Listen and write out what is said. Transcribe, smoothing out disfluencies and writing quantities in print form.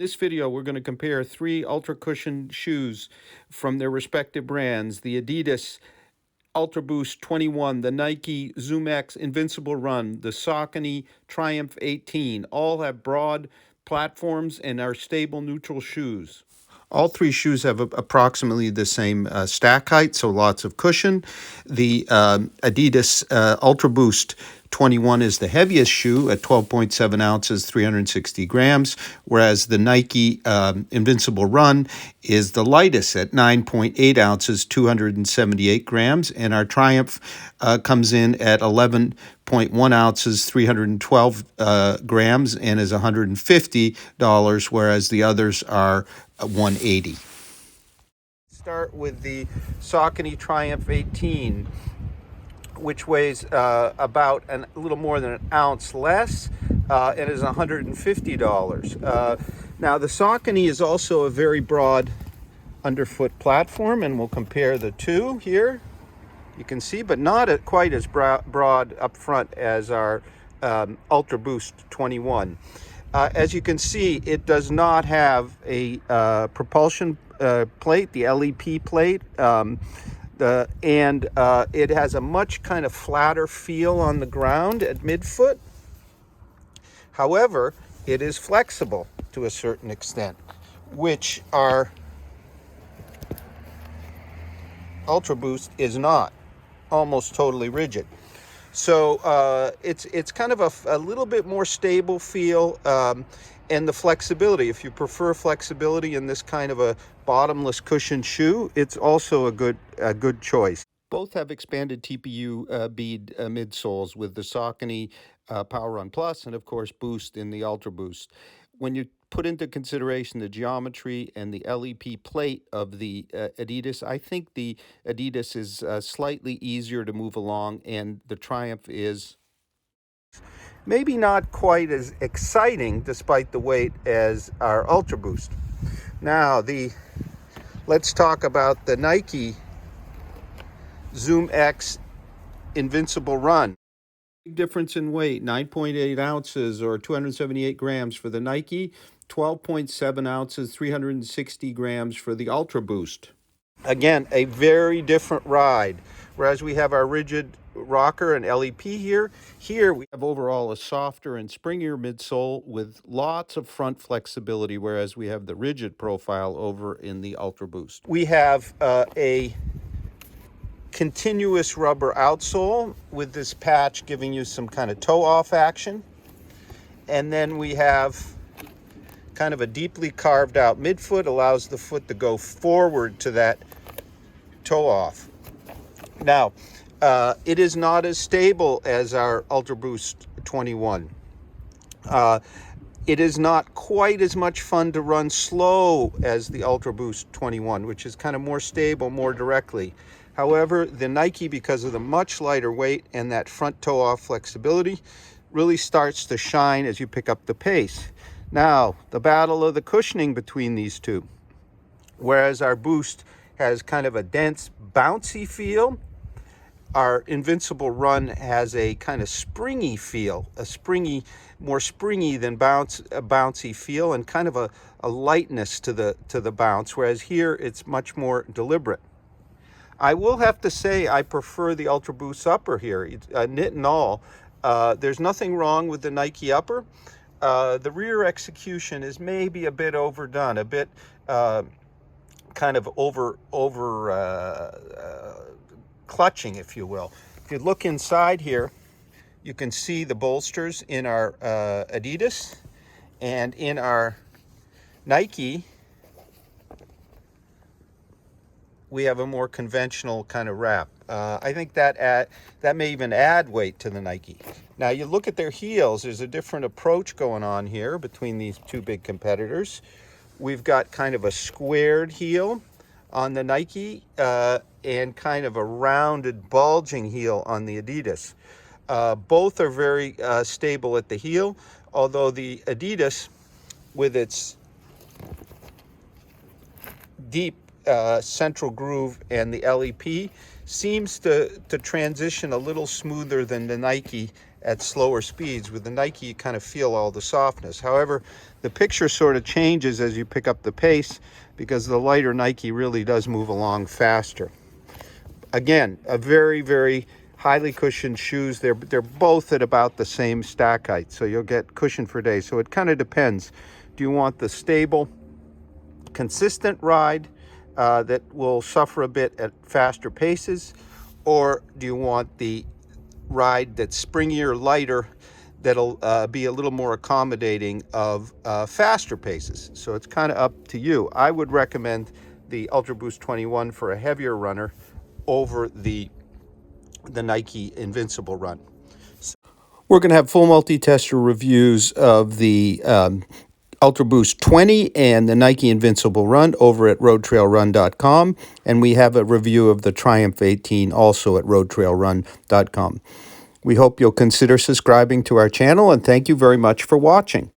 This video, we're going to compare three ultra cushion shoes from their respective brands: the adidas Ultraboost 21, the Nike ZoomX Invincible Run, the Saucony Triumph 18. All have broad platforms and are stable neutral shoes. All three shoes have approximately the same stack height, so lots of cushion. The adidas Ultraboost 21 is the heaviest shoe at 12.7 ounces, 360 grams, whereas the Nike Invincible Run is the lightest at 9.8 ounces, 278 grams, and our Triumph comes in at 11.1 ounces, 312 grams, and is $150, whereas the others are $180. Start with the Saucony Triumph 18, which weighs about a little more than an ounce less and is $150. Now, the Saucony is also a very broad underfoot platform, and we'll compare the two here. You can see, but not quite as broad up front as our Ultraboost 21. As you can see, it does not have a propulsion plate, the LEP plate, and it has a much kind of flatter feel on the ground at midfoot. However, it is flexible to a certain extent, which our Ultraboost is not, almost totally rigid. So it's kind of a little bit more stable feel, and the flexibility. If you prefer flexibility in this kind of a bottomless cushion shoe, it's also a good choice. Both have expanded TPU bead midsoles with the Saucony Power Run Plus and, of course, Boost in the Ultraboost. When you put into consideration the geometry and the LEP plate of the adidas, I think the adidas is slightly easier to move along, and the Triumph is maybe not quite as exciting despite the weight as our Ultraboost. Now, let's talk about the Nike ZoomX Invincible Run. Big difference in weight, 9.8 ounces or 278 grams for the Nike, 12.7 ounces, 360 grams for the Ultraboost. Again, a very different ride. Whereas we have our rigid rocker and LEP here, we have overall a softer and springier midsole with lots of front flexibility, whereas we have the rigid profile over in the Ultraboost. We have a continuous rubber outsole with this patch giving you some kind of toe-off action. And then we have kind of a deeply carved out midfoot, allows the foot to go forward to that toe-off. Now, it is not as stable as our Ultraboost 21. It is not quite as much fun to run slow as the Ultraboost 21, which is kind of more stable, more directly. However, the Nike, because of the much lighter weight and that front toe-off flexibility, really starts to shine as you pick up the pace. Now, the battle of the cushioning between these two. Whereas our Boost has kind of a dense, bouncy feel, our Invincible Run has a kind of springy feel, more springy than bouncy feel, and kind of a lightness to the bounce, whereas here it's much more deliberate. I will have to say I prefer the Ultraboost upper here, knit and all. There's nothing wrong with the Nike upper. The rear execution is maybe a bit overdone, a bit kind of over clutching, if you will. If you look inside here, you can see the bolsters in our adidas, and in our Nike we have a more conventional kind of wrap. I think that may even add weight to the Nike. Now, you look at their heels, there's a different approach going on here between these two big competitors. We've got kind of a squared heel on the Nike and kind of a rounded, bulging heel on the adidas. Both are very stable at the heel, although the adidas, with its deep central groove and the LEP, seems to transition a little smoother than the Nike at slower speeds. With the Nike, you kind of feel all the softness. However, the picture sort of changes as you pick up the pace, because the lighter Nike really does move along faster. Again, a very, very highly cushioned shoes. They're both at about the same stack height, so you'll get cushion for days. So it kind of depends. Do you want the stable, consistent ride that will suffer a bit at faster paces, or do you want the ride that's springier, lighter, that'll be a little more accommodating of faster paces? So it's kind of up to you. I would recommend the Ultraboost 21 for a heavier runner over the Nike Invincible Run. So we're going to have full multi-tester reviews of the Ultraboost 20 and the Nike Invincible Run over at RoadTrailRun.com, and we have a review of the Triumph 18 also at RoadTrailRun.com. We hope you'll consider subscribing to our channel, and thank you very much for watching.